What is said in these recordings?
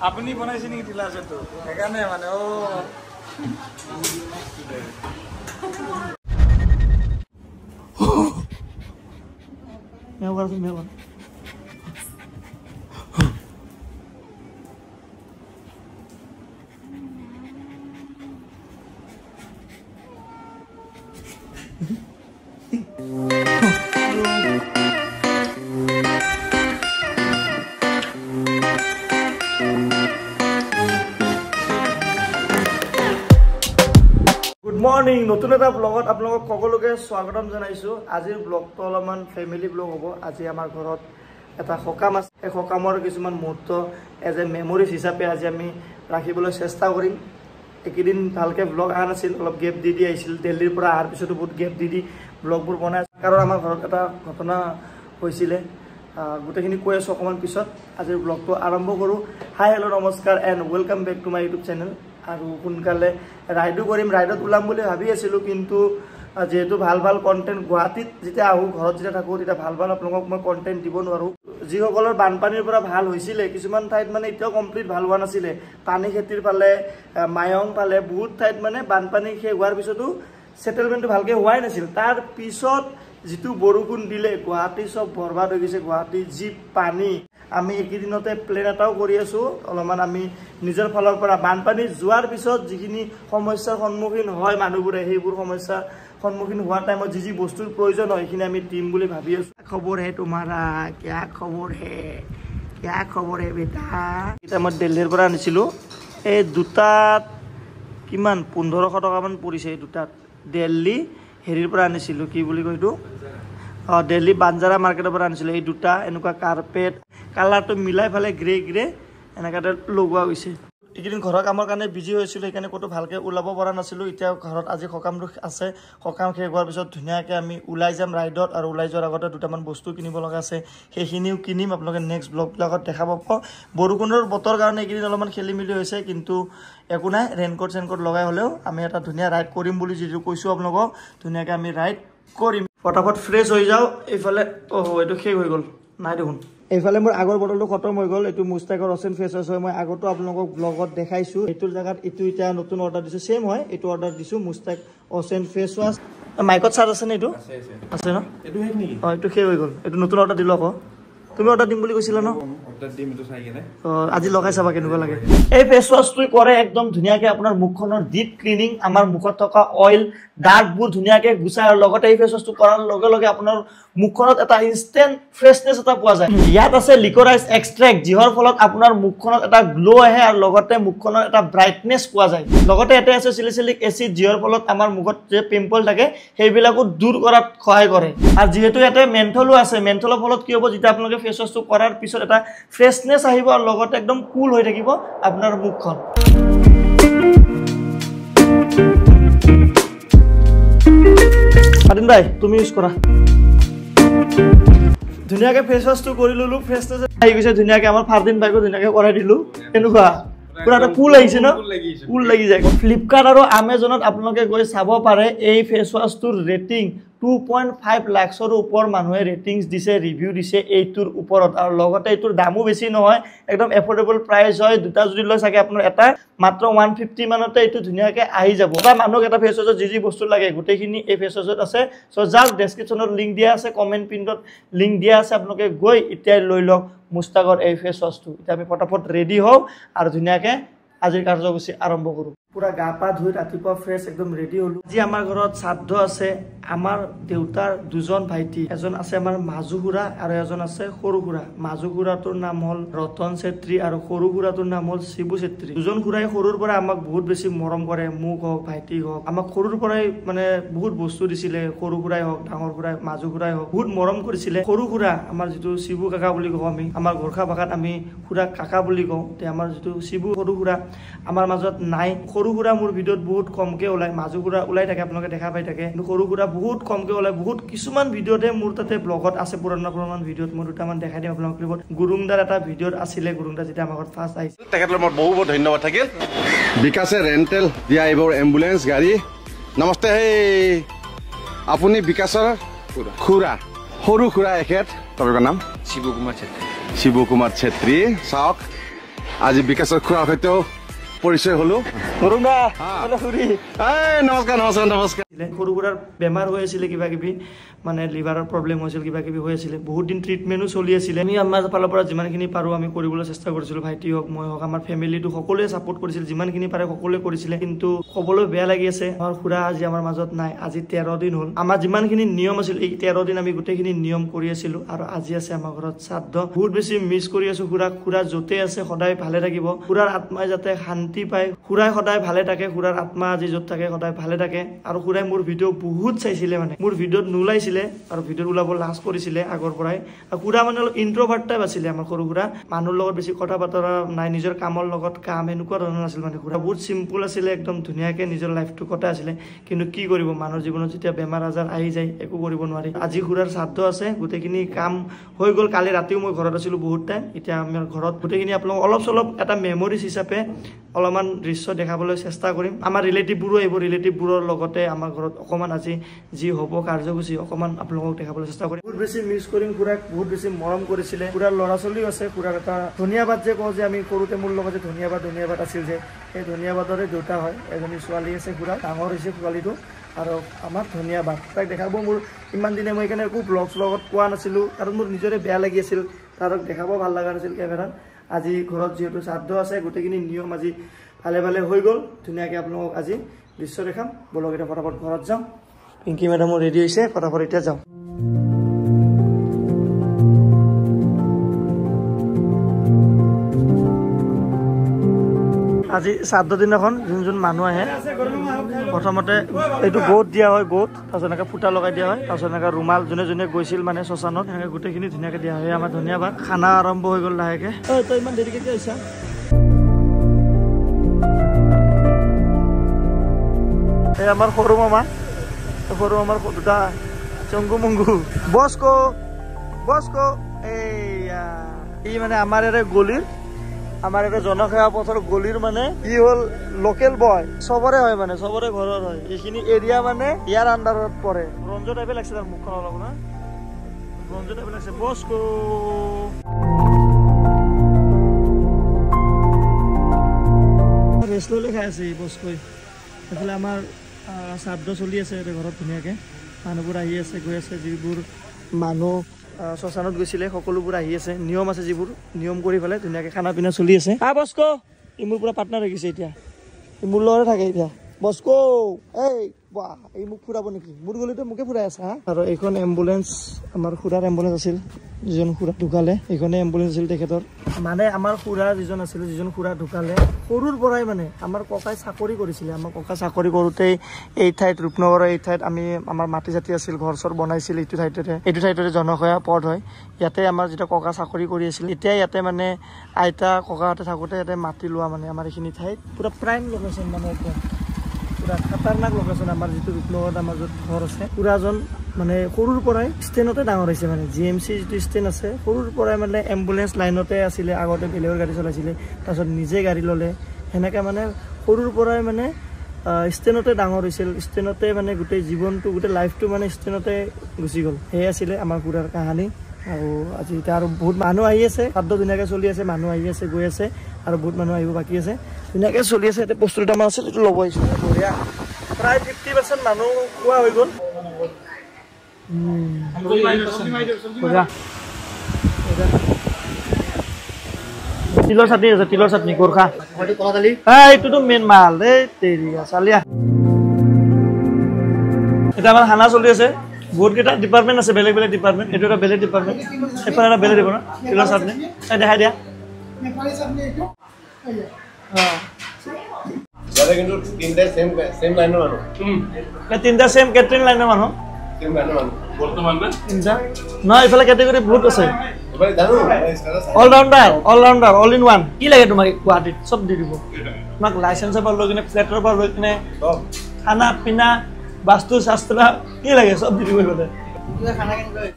আপুনি বনাইছে নেকি ঠিলা আছে তো সেইকাৰণে মানে Good morning, নতুন এটা ব্লগত আপোনালোকক সকলোকে স্বাগতম জনাইছো। আজিৰ ব্লগটো অলপমান ফ্যামিলি ব্লগ হ'ব। আজি আমাৰ ঘৰত এটা সকাম আছে। এই সকামৰ কিছুমান মুহূৰ্ত এজ এ মেমৰিজ হিচাপে আজি আমি ৰাখিবলৈ চেষ্টা কৰিম। একেদিন ভালকে ব্লগ অহা নাছিল, অলপ গেপ দি আহিছিল। দিল্লীৰ পৰা অহাৰ পিছতো বহুত গেপ দি ব্লগবোৰ বনাই কাৰণ আমাৰ ঘৰত এটা ঘটনা হৈছিলে। গোটেইখিনি কৈ আছো অকণমান পিছত। আজিৰ ব্লগটো আৰম্ভ কৰোঁ। হাই হেল্ল' নমস্কাৰ and welcome back to my YouTube channel. আৰু সোনকালে ৰাইডো কৰিম, ৰাইডত ওলাম বুলি ভাবি আছিলোঁ, কিন্তু যেহেতু ভাল ভাল কণ্টেণ্ট গুৱাহাটীত যেতিয়া আহোঁ, ঘৰত যেতিয়া থাকোঁ, তেতিয়া ভাল আপোনালোকক মই কণ্টেণ্ট দিব নোৱাৰোঁ। যিসকলৰ বানপানীৰ পৰা ভাল হৈছিলে, কিছুমান ঠাইত মানে এতিয়াও কমপ্লিট ভাল হোৱা নাছিলে। পানী খেতিৰ ফালে, মায়ং ফালে বহুত ঠাইত মানে বানপানী শেষ হোৱাৰ পিছতো ছেটেলমেণ্টটো ভালকৈ হোৱাই নাছিল। তাৰ পিছত যিটো বৰষুণ দিলে গুৱাহাটী চব বৰবাদ হৈ গৈছে। গুৱাহাটী যি পানী, আমি এইকেইদিনতে প্লেন এটাও কৰি আছোঁ অলপমান আমি নিজৰ ফালৰ পৰা বানপানী যোৱাৰ পিছত যিখিনি সমস্যাৰ সন্মুখীন হয় মানুহবোৰে, সেইবোৰ সমস্যাৰ সন্মুখীন হোৱাৰ টাইমত যি বস্তুৰ প্ৰয়োজন হয় সেইখিনি আমি দিম বুলি ভাবি আছোঁ। খবৰ হে তোমাৰা, কিয়া খবৰ হে বেটা। এতিয়া মই দিল্লীৰ পৰা আনিছিলোঁ। এই দুটাত কিমান 1500 টকামান পৰিছে। এই দুটাত দিল্লী হেৰিৰ পৰা আনিছিলোঁ, কি বুলি কয় এইটো, দিল্লী বাঞ্জাৰা মাৰ্কেটৰ পৰা আনিছিলোঁ। এই দুটা এনেকুৱা কাৰ্পেট, কালাৰটো মিলাই পেলাই গ্ৰে এনেকুৱাতে লগোৱা হৈছে। এইকেইদিন ঘৰৰ কামৰ কাৰণে বিজি হৈছিলোঁ, সেইকাৰণে ক'তো ভালকৈ ওলাব পৰা নাছিলোঁ। এতিয়া ঘৰত আজি সকামটো আছে। সকাম শেষ হোৱাৰ পিছত ধুনীয়াকৈ আমি ওলাই যাম ৰাইডত, আৰু ওলাই যোৱাৰ আগতে দুটামান বস্তু কিনিব লগা আছে, সেইখিনিও কিনিম। আপোনালোকে নেক্সট ব্লগবিলাকত দেখা পাব। বৰষুণৰ বতৰ কাৰণে এইকেইদিন অলপমান খেলি মেলি হৈছে, কিন্তু একো নাই, ৰেইনকোট চেইনকোট লগাই হ'লেও আমি এটা ধুনীয়া ৰাইড কৰিম বুলি যিটো কৈছোঁ আপোনালোকক, ধুনীয়াকৈ আমি ৰাইড কৰিম। ফটাফট ফ্ৰেছ হৈ যাওঁ। এইফালে এইটো শেষ হৈ গ'ল, নাই দেখোন। এইফালে মোৰ আগৰ বটলটো খতম হৈ গ'ল। এইটো মুস্তাকৰ অচেন ফেচ ৱাছ হয়। মই আগতো আপোনালোকক ব্লগত দেখাইছোঁ। এইটোৰ জেগাত এইটো এতিয়া নতুন অৰ্ডাৰ দিছোঁ, ছেম হয়। এইটো অৰ্ডাৰ দিছোঁ মুস্তাক অচেন ফেচ ৱাছ। মাইকত চাৰ্জ আছে নে? এইটো আছে ন? এইটো শেষ নেকি? এইটো শেষ হৈ গ'ল। এইটো নতুন অৰ্ডাৰ দিলোঁ আকৌ। তুমি অৰ্ডাৰ দিম বুলি কৈছিলা ন? আজি লগাই চাবা কেনেকুৱা লাগে। এই ফেচ ৱাছটো কৰে একদম ধুনীয়াকৈ আপোনাৰ মুখখনৰ ডিপ ক্লিনিং, আমাৰ মুখত থকা অইল ডাৰ্কবোৰ ধুনীয়াকৈ গুচাই, আৰু লগতে এই ফেচ ৱাছটো কৰাৰ লগে লগে আপোনাৰ মুখখনত এটা ইনষ্টেণ্ট ফ্ৰেছনেছ এটা পোৱা যায়। ইয়াত আছে লিকৰাইজ এক্সট্ৰেক্ট, যিহৰ ফলত আপোনাৰ মুখখনত এটা গ্লো আহে আৰু লগতে মুখখনত এটা ব্ৰাইটনেছ পোৱা যায়। লগতে ইয়াতে আছে চিলিচিলিক এচিড, যিহৰ ফলত আমাৰ মুখত যে পিম্পল থাকে সেইবিলাকো দূৰ কৰাত সহায় কৰে। আৰু যিহেতু ইয়াতে মেন্থলো আছে, মেন্থলৰ ফলত কি হ'ব, যেতিয়া আপোনালোকে ফেচ ৱাছটো কৰাৰ পিছত এটা ফ্ৰেছনেছ আহিব, আৰু লগতে একদম কুল হৈ থাকিব আপোনাৰ মুখখন। ফাদিন ভাই তুমি ইউজ কৰা। ধুনীয়াকৈ ফেচ ৱাছটো কৰি ল'লোঁ, ফ্ৰেছনেছ আহি গৈছে ধুনীয়াকৈ। আমাৰ ফাদিন ভাইকো ধুনীয়াকৈ কৰাই দিলোঁ। এনেকুৱা পুৰা এটা কুল আহিছে ন, কুল লাগি যায়। ফ্লিপকাৰ্ট আৰু আমাজনত আপোনালোকে গৈ চাব পাৰে। এই ফেচ ৱাছটোৰ ৰেটিং 2.5 লাখৰো ওপৰ মানুহে ৰেটিংছ দিছে, ৰিভিউ দিছে এইটোৰ ওপৰত। আৰু লগতে এইটোৰ দামো বেছি নহয়, একদম এফৰ্ডেবল প্ৰাইচ হয়। দুটা যদি লয় চাগে আপোনাৰ এটা মাত্ৰ 150 মানতে এইটো ধুনীয়াকৈ আহি যাব। বা মানুহক এটা ফেচ ৱাছত যি বস্তু লাগে গোটেইখিনি এই ফেচ ৱাছত আছে। চ' জাষ্ট ডেছক্ৰিপশ্যনত লিংক দিয়া আছে, কমেণ্ট পিনত লিংক দিয়া আছে, আপোনালোকে গৈ এতিয়াই লৈ লওক মুস্তাকৰ এই ফেচ ৱাছটো। এতিয়া আমি ফটাফট ৰেডি হওঁ আৰু ধুনীয়াকৈ আজিৰ কাৰ্যসূচী আৰম্ভ কৰোঁ। পুৰা গা পা ধুই ৰাতিপুৱা ফ্ৰেছ একদম ৰেডি হ'লোঁ। আজি আমাৰ ঘৰত শ্ৰাদ্ধ আছে। আমাৰ দেউতাৰ দুজন ভাইটি, এজন আছে আমাৰ মাজু খুৰা আৰু এজন আছে সৰু খুৰা। মাজু খুৰাটোৰ নাম হ'ল ৰতন চেত্ৰী আৰু সৰু খুৰাটোৰ নাম হ'ল শিবু চেত্ৰী। দুজন খুৰাই সৰুৰ পৰা আমাক বহুত বেছি মৰম কৰে, মোক হওক ভাইটিক হওক। আমাক সৰুৰ পৰাই মানে বহুত বস্তু দিছিলে। সৰু খুৰাই হওক, ডাঙৰ খুৰাই, মাজু খুৰাই হওক, বহুত মৰম কৰিছিলে। সৰু খুৰা আমাৰ যিটো শিবু কাকা বুলি কওঁ আমি, আমাৰ গোৰ্খা ভাষাত আমি খুৰাক কাকা বুলি কওঁ। এতিয়া আমাৰ যিটো শিবু সৰু খুৰা আমাৰ মাজত নাই। সৰু খুৰা মোৰ ভিডিঅ'ত বহুত কমকৈ ওলায়, মাজু খুৰা ওলাই থাকে, আপোনালোকে দেখা পাই থাকে। কিন্তু সৰু খুৰা বহুত কমকৈ ওলায়। বহুত কিছুমান ভিডিঅ'তে মোৰ তাতে ব্লগত আছে, পুৰণা ভিডিঅ'ত মই দুটামান দেখাই দিম আপোনালোকক। গুৰুংদাৰ এটা ভিডিঅ'ত আছিলে, গুৰুংদা যেতিয়া আমাৰ ঘৰত ফাৰ্ষ্ট আহিছিল। তেখেতৰ মোৰ বহুত ধন্যবাদ থাকিল। বিকাশে ৰেণ্টেল দিয়া এইবোৰ এম্বুলেঞ্চ গাড়ী। নমস্তে। সেই আপুনি বিকাশৰ খুৰা, সৰু খুৰা এখেত, तपाईँকৰ নাম? শিৱ কুমাৰ চেত্ৰী। চাওক আজি বিকাশৰ খুৰাৰ সৈতেও পৰিচয় হলো নমস্কাৰ নমস্কাৰ নমস্কাৰ সৰু সুৰাৰ বেমাৰ হৈ আছিলে কিবা কিবি মানে লিভাৰৰ প্ৰব্লেম হৈছিল কিবা কিবি হৈ আছিলে বহুত দিন ট্ৰিটমেণ্টো চলি আছিলে আমি আমাৰ ফালৰ পৰা যিমানখিনি পাৰোঁ আমি কৰিবলৈ চেষ্টা কৰিছিলোঁ ভাইটি হওক মই হওক আমাৰ ফেমিলিটো সকলোৱে ছাপোৰ্ট কৰিছিল যিমানখিনি পাৰে সকলোৱে কৰিছিলে কিন্তু ক'বলৈ বেয়া লাগি আছে আমাৰ খুৰা আজি আমাৰ মাজত নাই আজি 13 দিন হ'ল আমাৰ যিমানখিনি নিয়ম আছিল এই 13 দিন আমি গোটেইখিনি নিয়ম কৰি আছিলোঁ আৰু আজি আছে আমাৰ ঘৰত শ্ৰাদ্ধ বহুত বেছি মিছ কৰি আছোঁ খুৰা য'তে আছে সদায় ভালে থাকিব খুৰাৰ আত্মাই যাতে শান্তি পায় খুৰাই সদায় ভালে থাকে খুৰাৰ আত্মা আজি য'ত থাকে সদায় ভালে থাকে আৰু খুৰাই মোৰ ভিডিঅ' বহুত চাইছিলে মানে মোৰ ভিডিঅ'ত নোলাইছিলে আৰু ভিডিঅ'ত ওলাব লাজ কৰিছিলে আগৰ পৰাই আৰু খুৰা মানে অলপ ইন্ট্ৰভাৰ্ট টাইপ আছিলে আমাৰ সৰু খুৰা মানুহৰ লগত বেছি কথা বতৰা নাই নিজৰ কামৰ লগত কাম এনেকুৱা ধৰণৰ আছিল মানে খুৰা বহুত চিম্পুল আছিলে একদম ধুনীয়াকৈ নিজৰ লাইফটো কটাই আছিলে কিন্তু কি কৰিব মানুহৰ জীৱনত যেতিয়া বেমাৰ আজাৰ আহি যায় একো কৰিব নোৱাৰি আজি খুৰাৰ শ্ৰাদ্ধ আছে গোটেইখিনি কাম হৈ গ'ল কালি ৰাতিও মই ঘৰত আছিলোঁ বহুত টাইম এতিয়া আমাৰ ঘৰত গোটেইখিনি আপোনালোক অলপ চলপ এটা মেমৰিজ হিচাপে অলপমান দৃশ্য দেখাবলৈ চেষ্টা কৰিম আমাৰ ৰিলেটিভবোৰো আহিব ৰিলেটিভবোৰৰ লগতে আমাৰ ঘৰত অকণমান আজি যি হ'ব কাৰ্যসূচী অকণমান আপোনালোকক দেখাবলৈ চেষ্টা কৰিম বহুত বেছি মিছ কৰিম খুৰাক বহুত বেছি মৰম কৰিছিলে খুৰাৰ ল'ৰা ছোৱালীও আছে খুৰাক এটা ধন্যবাদ যে কওঁ যে আমি সৰুতে মোৰ লগত যে ধন্যবাদ আছিল যে সেই ধন্যবাদৰে দেউতা হয় এজনী ছোৱালী আছে খুৰা ডাঙৰ হৈছে ছোৱালীটো আৰু আমাৰ ধন্যবাদ তাক দেখাব মোৰ ইমান দিনে মই সেইকাৰণে একো ব্লগছ লগত পোৱা নাছিলোঁ কাৰণ মোৰ নিজৰে বেয়া লাগি আছিল তাক দেখাব ভাল লগা নাছিল কেমেৰাত আজি ঘৰত যিহেতু শ্ৰাদ্ধ আছে গোটেইখিনি নিয়ম আজি ভালে ভালে হৈ গ'ল ধুনীয়াকৈ আপোনালোকক আজি দৃশ্য দেখাম বলক এতিয়া ফটাফট ঘৰত যাওঁ পিংকি মেডামো ৰেডি হৈছে ফটাফট এতিয়া যাওঁ আজি শ্ৰাদ্ধ দিনাখন যোন মানুহ আহে প্ৰথমতে এইটো গোট দিয়া হয় গোট তাৰপিছত এনেকৈ ফুটা লগাই দিয়া হয় তাৰপিছত এনেকৈ ৰুমাল যোনে যোনে গৈছিল মানে শ্মশানত এনেকৈ গোটেইখিনি ধুনীয়াকৈ দিয়া হয় আমাৰ ধন্যবাদ খানা আৰম্ভ হৈ গ'ল লাহেকৈ তই ইমান দেৰিকৈ কিয় আহিছা এই আমাৰ সৰু মামাৰ দুটা চংগু মংগু বস্কো এইয়া ই মানে আমাৰ ইয়াৰে গলিৰ আমাৰ এটা জনসেৱা পথৰ গলিৰ মানে ই হ'ল লোকেল বয় চবৰে হয় মানে চবৰে ঘৰৰ হয় এইখিনি এৰিয়া মানে ইয়াৰ আণ্ডাৰত পৰে ৰঞ্জু টাইপে লাগছে তাৰ মুখখন অলপ না ৰঞ্জু টাইপে লাগছে বস্কো ৰেষ্ট লৈ খাই আছে এই বস্কোই এইফালে আমাৰ শ্ৰাদ্ধ চলি আছে ঘৰত ধুনীয়াকৈ মানুহবোৰ আহি আছে গৈ আছে যিবোৰ মানুহ শ্মশানত গৈছিলে সকলোবোৰ আহি আছে নিয়ম আছে যিবোৰ নিয়ম কৰি পেলাই ধুনীয়াকৈ খানা পিনা চলি আছে বস্কো ই মোৰ পুৰা পাৰ্টনাৰ হৈ গৈছে এতিয়া ই মোৰ লগতে থাকে এতিয়া বস্কো এই বাহ এই মোক ফুৰাব নেকি মোৰ গলিতে মোকে ফুৰাই আছে হা আৰু এইখন এম্বুলেঞ্চ আমাৰ খুৰাৰ এম্বুলেঞ্চ আছিল যিজন খুৰা ঢুকালে এইখনে এম্বুলেঞ্চ আছিল তেখেতৰ মানে আমাৰ খুৰা যিজন খুৰা ঢুকালে সৰুৰ পৰাই মানে আমাৰ ককাই চাকৰি কৰিছিলে আমাৰ ককাই চাকৰি কৰোঁতেই এই ঠাইত ৰূপনগৰৰ এই ঠাইত আমাৰ মাটি জাতি আছিল ঘৰ চৰ বনাইছিল এইটো ঠাইতে জনসেৱা পথ হয় ইয়াতে আমাৰ যেতিয়া ককা চাকৰি কৰি আছিল এতিয়া ইয়াতে মানে আইতা ককাহঁতে থাকোঁতে ইয়াতে মাটি লোৱা মানে আমাৰ এইখিনি ঠাইত পুৰা প্ৰাইম লোকেশ্যন মানে একদম পুৰা খাতাৰনাক লোকেশ্যন আমাৰ যিটো ৰূপনগৰত আমাৰ য'ত ঘৰ আছে খুৰাজন মানে সৰুৰ পৰাই ষ্টেণ্ডতে ডাঙৰ হৈছে মানে GMC যিটো ষ্টেণ্ড আছে সৰুৰ পৰাই মানে এম্বুলেঞ্চ লাইনতে আছিলে আগতে বেলেগৰ গাড়ী চলাইছিলে তাৰপিছত নিজে গাড়ী ল'লে সেনেকৈ মানে সৰুৰ পৰাই মানে ষ্টেণ্ডতে ডাঙৰ হৈছিল ষ্টেণ্ডতে মানে গোটেই জীৱনটো গোটেই লাইফটো মানে ষ্টেণ্ডতে গুচি গ'ল সেয়ে আছিলে আমাৰ খুৰাৰ কাহানী আৰু আজি এতিয়া আৰু বহুত মানুহ আহি আছে খাদ্য ধুনীয়াকৈ চলি আছে মানুহ আহি আছে গৈ আছে আৰু বহুত মানুহ আহিব বাকী আছে ধুনীয়াকৈ চলি আছে এতিয়া বস্তু দুটামান আছে এইটো ল'ব আহিছোঁ বঢ়িয়া প্ৰায় 50% মানুহ খোৱা হৈ গ'ল তিলৰ চাটনি গোৰ্খা এইটোতো মেইন মাল দেই তেৰিয়া চালিয়া এতিয়া আমাৰ খানা চলি আছে বহুত কেইটা ডিপাৰ্টমেণ্ট আছে বেলেগ ডিপাৰ্টমেণ্ট এইটো এটা বেলেগ ডিপাৰ্টমেণ্ট এইফালে এটা বেলেগ দিব না তিলৰ চাটনি দেখাই দিয়া তিনিটা সেম কেটাৰিং লাইনৰ মানুহ নহয় এইফালে কেটেগৰী বহুত আছে অলৰাউণ্ডাৰ অল ইন ওৱান কি লাগে তোমাক গুৱাহাটীত চব দি দিব তোমাক লাইচেঞ্চৰ পৰা লৈ কিনে ফ্লেটৰ পৰা লৈ কিনে খানা পিনা বাস্তু শাস্ত্ৰ কি লাগে চব দি দিব এইফালে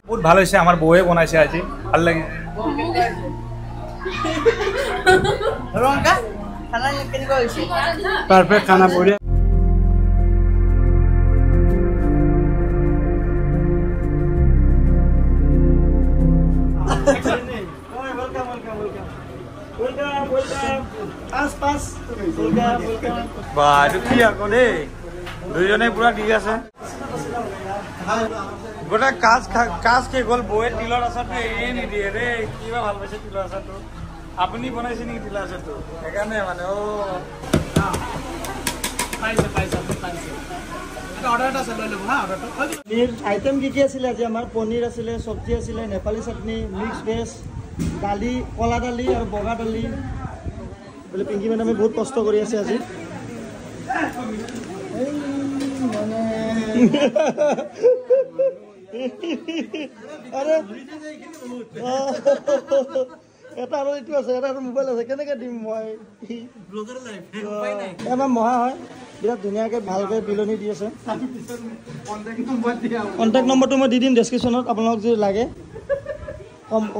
বহুত ভাল হৈছে আমাৰ বৌয়ে বনাইছে আজি ভাল লাগিছে পাৰফেক্ট খানা বঢ়িয়া পাঁচ বা এইটো কি আকৌ দেই দুইজনে পুৰা ঠিক আছে গোটেই কাজ শেষ হ'ল বৌয়ে তিলৰ আচাৰটো এৰিয়ে নিদিয়ে দেই কিবা ভাল পাইছে তিলৰ আচাৰটো আপুনি বনাইছে নেকি তিলৰ আচাৰটো সেইকাৰণে মানে আইটেম কি আছিলে আজি আমাৰ পনীৰ আছিলে চব্জি আছিলে নেপালী চাটনি মিক্স ভেজ দালি কলা দালি আৰু বগা দালি বোলে পিংকি মেডামে বহুত কষ্ট কৰি আছে আজি এটা আৰু এইটো আছে এটা মোবাইল আছে কেনেকে দিম মই এবাৰ মহা হয় বিৰাট ধুনীয়াকে ভালকে বিলনি দি আছে কণ্টেক্ট নম্বৰটো মই দি দিম ডেছক্ৰিপশ্যনত আপোনালোক যদি লাগে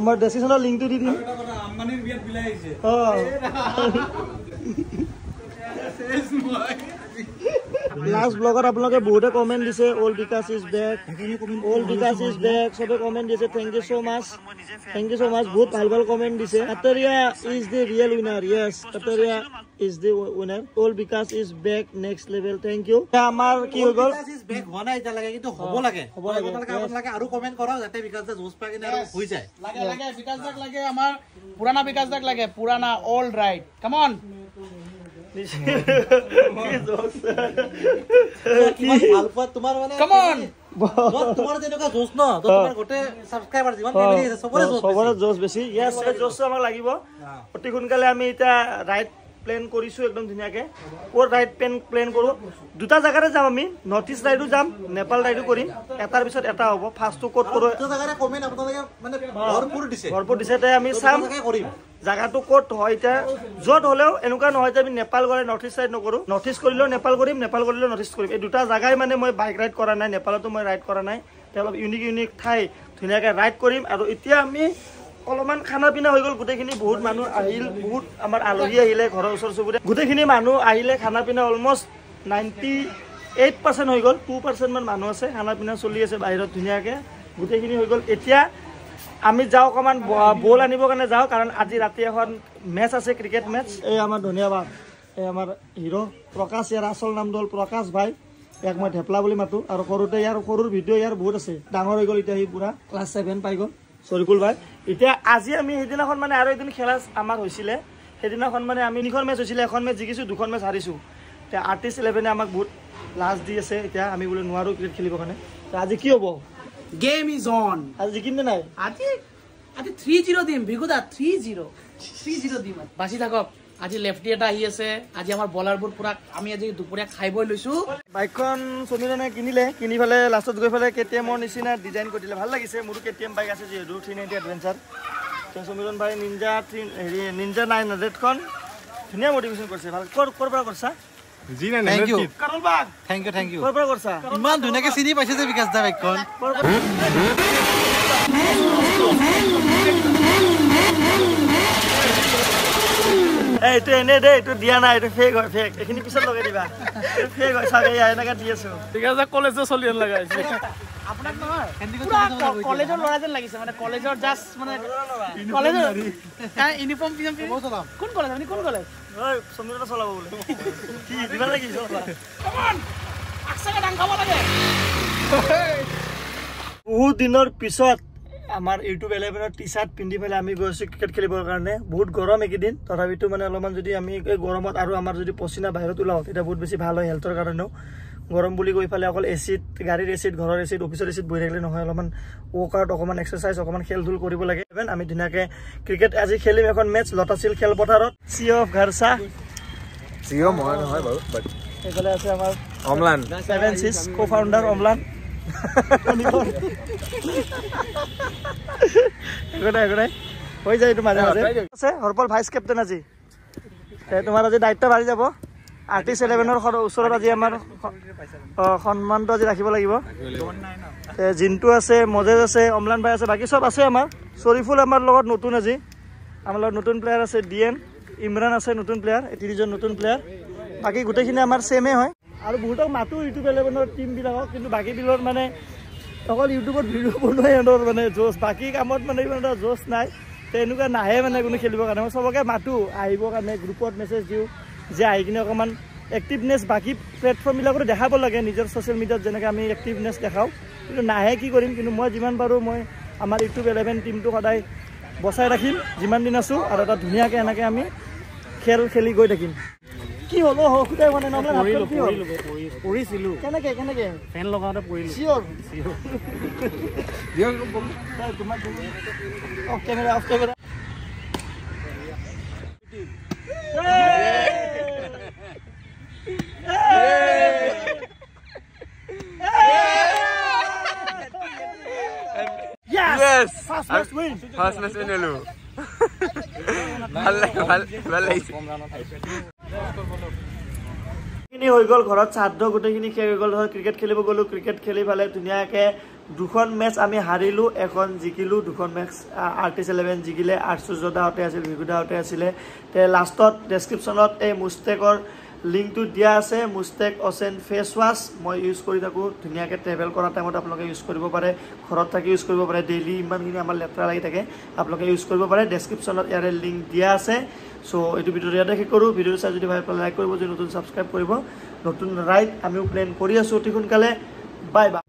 মই ডেছক্ৰিপশ্যনৰ লিংকটো দি দিম লাষ্ট ব্লগত আপোনালোকে বহুতে কমেণ্ট দিছে অল বিকাশ ইজ বেক চবে কমেণ্ট দিছে থেংক ইউ ছ' মাছ বহুত ভাল ভাল কমেণ্ট দিছে Kataria is the real winner yes Kataria is the winner Elvish is back next level thank you আমাৰ কি হৈ গ'ল আৰু কমেণ্ট কৰক যাতে বিকাশ দা জোচ পাই কিনে আৰু হৈ যায় লাগে বিকাশ দাক লাগে আমাৰ পুৰানা বিকাশ দাক লাগে পুৰানা অল ৰাইট কাম অন অতি সোনকালে আমি এতিয়া ৰাইড প্লেন কৰিছো একদম ধুনীয়াকে ক'ত ৰাইড প্লেন কৰো দুটা জাগাতে যাম আমি নৰ্থ ইষ্ট ৰাইডো যাম নেপাল ৰাইডো কৰিম এটাৰ পিছত এটা হ'ব ফাৰ্ষ্টটো ক'ত কৰো ভৰপূৰ দিছে আমি চাম জাগাটো ক'ত হয় এতিয়া য'ত হ'লেও এনেকুৱা নহয় যে আমি নেপাল গ'লে নৰ্থ ইষ্ট ৰাইড নকৰো নৰ্থ ইষ্ট কৰিলেও নেপাল কৰিম নেপাল কৰিলেও নৰ্থ ইষ্ট কৰিম এই দুটা জাগাই মানে মই বাইক ৰাইড কৰা নাই নেপালতো মই ৰাইড কৰা নাই অলপ ইউনিক ঠাই ধুনীয়াকে ৰাইড কৰিম আৰু এতিয়া আমি অলপমান খানা পিনা হৈ গ'ল গোটেইখিনি বহুত মানুহ আহিল বহুত আমাৰ আলহী আহিলে ঘৰৰ ওচৰ চুবুৰীয়া গোটেইখিনি মানুহ আহিলে খানা পিনা অলমষ্ট 98% হৈ গ'ল 2% মান মানুহ আছে খানা পিনা চলি আছে বাহিৰত ধুনীয়াকে গোটেইখিনি হৈ গ'ল এতিয়া আমি যাওঁ অকণমান বল আনিবৰ কাৰণে যাওঁ কাৰণ আজি ৰাতি এখন মেচ আছে ক্ৰিকেট মেচ এই আমাৰ ধন্যবাদ এই আমাৰ হিৰো প্ৰকাশ ইয়াৰ আচল নামটো হ'ল প্ৰকাশ ভাই ইয়াক মই ঢেপলা বুলি মাতো আৰু সৰুতে ইয়াৰ সৰুৰ ভিডিঅ' ইয়াৰ বহুত আছে ডাঙৰ হৈ গ'ল এতিয়া সি পুৰা ক্লাছ 7 পাই গ'ল চৰিকুল ভাই এতিয়া আজি আমি সেইদিনাখন মানে আৰু এদিন খেলা আমাৰ হৈছিলে সেইদিনাখন মানে আমি 3খন মেচ হৈছিলে এখন মেচ জিকিছোঁ 2খন মেচ হাৰিছোঁ এতিয়া আৰ্টিষ্ট 11 আমাক বহুত লাজ দি আছে এতিয়া আমি বোলে নোৱাৰোঁ ক্ৰিকেট খেলিবৰ কাৰণে আজি কি হ'ব গেম ইজ অন আজি জিকিম নে নাই আজি 3-0 দিম বিগুদা 3-0 দিম বাচি থাকক আজি লেফটি এটা আহি আছে আজি আমাৰ বলাৰবোৰ পুৰা আমি আজি দুপৰীয়া খাইবই লৈছো বাইকখন সমীৰণে কিনিলে কিনি পেলাই লাষ্টত গৈ পেলাই কেটিএমৰ নিচিনা ডিজাইন কৰি দিলে ভাল লাগিছে মোৰো কেটিএম বাইক আছে যিহেতু 390 এডভেঞ্চাৰ সমীৰণ ভাই নিঞ্জা 900খন ধুনীয়া মডিফিকেশ্যন কৰিছে ভাল ক'ৰ পৰা কৰিছা থেংক ইউ ক'ৰ পৰা কৰিছা ইমান ধুনীয়াকে চিনি পাইছে যে বিকাশ দা বাইকখন এইটো এনে দেই এইটো দিয়া নাই এইটো ফেক হয় ফেক এইখিনি পিছত লগাই দিবা ফেক হয় চাগে এনেকৈ দি আছো কলেজত চলি লগাইছে আপোনাক নহয় কলেজৰ ল'ৰা যেন লাগিছে মানে কলেজৰ জাষ্ট মানে কলেজৰ ইউনিফৰ্ম কোন কলেজ আপুনি কোন কলেজ সমীৰণে চলাব বোলে কি দিবা লাগি বহুত দিনৰ পিছত আমাৰ ইউটিউব 11ৰ টি-চাৰ্ট পিন্ধি পেলাই আমি গৈছোঁ ক্ৰিকেট খেলিবৰ কাৰণে বহুত গৰম এইকেইদিন তথাপিতো মানে অলপমান যদি আমি এই গৰমত আৰু আমাৰ যদি পচিনা বাহিৰত ওলাওঁ তেতিয়া বহুত বেছি ভাল হয় হেল্থৰ কাৰণেও গৰম বুলি কৈ পেলাই অকল এচিড গাড়ীৰ এচিড ঘৰৰ এচিড অফিচৰ এচিড বহি থাকিলে নহয় অলপমান ৱৰ্কআউট অকণমান এক্সাৰচাইজ অকণমান খেল ধূল কৰিব লাগে আমি ধুনীয়াকৈ ক্ৰিকেট আজি খেলিম এখন মেচ লতাশিল খেলপথাৰত CEO অফ ঘৰচা CEO মই নহয় বাৰু বাট এইফালে আছে আমাৰ অমলান 7-6 co-founder অমলান হৈ যায় এইটো মাজে মাজে আছে হৰপল ভাইচ কেপ্টেইন আজি তোমাৰ আজি দায়িত্ব বাঢ়ি যাব আৰ্টিষ্ট 11ৰ ওচৰত আজি আমাৰ সন্মানটো আজি ৰাখিব লাগিব জিন্তু আছে মজেজ আছে অমলান ভাই আছে বাকী চব আছে আমাৰ শ্বৰিফুল আমাৰ লগত নতুন আজি আমাৰ লগত নতুন প্লেয়াৰ আছে ডিএন ইমৰান আছে নতুন প্লেয়াৰ 30জন নতুন প্লেয়াৰ বাকী গোটেইখিনি আমাৰ ছেমে হয় আৰু বহুতক মাতো ইউটিউব 11ৰ টিমবিলাকক কিন্তু বাকীবিলাকৰ মানে অকল ইউটিউবত ভিডিঅ' বনোৱাই সিহঁতৰ মানে জোচ বাকী কামত মানে ইমান এটা জোচ নাই এনেকুৱা নাহে মানে কোনো খেলিবৰ কাৰণে মই চবকে মাতো আহিবৰ কাৰণে গ্ৰুপত মেছেজ দিওঁ যে আহি কিনে অকণমান এক্টিভনেছ বাকী প্লেটফৰ্মবিলাকতো দেখাব লাগে নিজৰ ছ'চিয়েল মিডিয়াত যেনেকৈ আমি এক্টিভনেছ দেখাওঁ কিন্তু নাহে কি কৰিম কিন্তু মই যিমান পাৰোঁ মই আমাৰ ইউটিউব 11 টিমটো সদায় বচাই ৰাখিম যিমান দিন আছোঁ আৰু এটা ধুনীয়াকৈ এনেকৈ আমি খেল খেলি গৈ থাকিম কি হ'লো সুদাই মানে পৰিছিলোঁ কেনেকৈ ফেন লগাওঁতে পৰিলোঁ চিয়'ৰ camera off camera Yes! First match win! First match win hello. ভাল লাগিছে খিনি হৈ গ'ল ঘৰত শ্ৰাদ্ধ গোটেইখিনি শেষ হৈ গ'ল ক্ৰিকেট খেলিব গ'লোঁ ক্ৰিকেট খেলি পেলাই ধুনীয়াকৈ 2খন মেচ আমি হাৰিলোঁ এখন জিকিলোঁ 2খন মেচ RT11 জিকিলে আৰ্চুজদাহঁতে আছিল ভিগুদাহঁতে আছিলে তে লাষ্টত ডেছক্ৰিপশ্যনত এই মুষ্টেকৰ লিংকটো দিয়া আছে মুষ্টেক অচেন ফেচ ৱাছ মই ইউজ কৰি থাকোঁ ধুনীয়াকৈ ট্ৰেভেল কৰা টাইমত আপোনালোকে ইউজ কৰিব পাৰে ঘৰত থাকি ইউজ কৰিব পাৰে ডেইলি ইমানখিনি আমাৰ লেতেৰা লাগি থাকে আপোনালোকে ইউজ কৰিব পাৰে ডেছক্ৰিপশ্যনত ইয়াৰে লিংক দিয়া আছে চ' এইটো ভিডিঅ'টো ইয়াতে শেষ কৰোঁ ভিডিঅ'টো চাই যদি ভাল পালে লাইক কৰিব যদি নতুন ছাবস্ক্ৰাইব কৰিব নতুন ৰাইড আমিও প্লেন কৰি আছোঁ অতি সোনকালে বাই বাই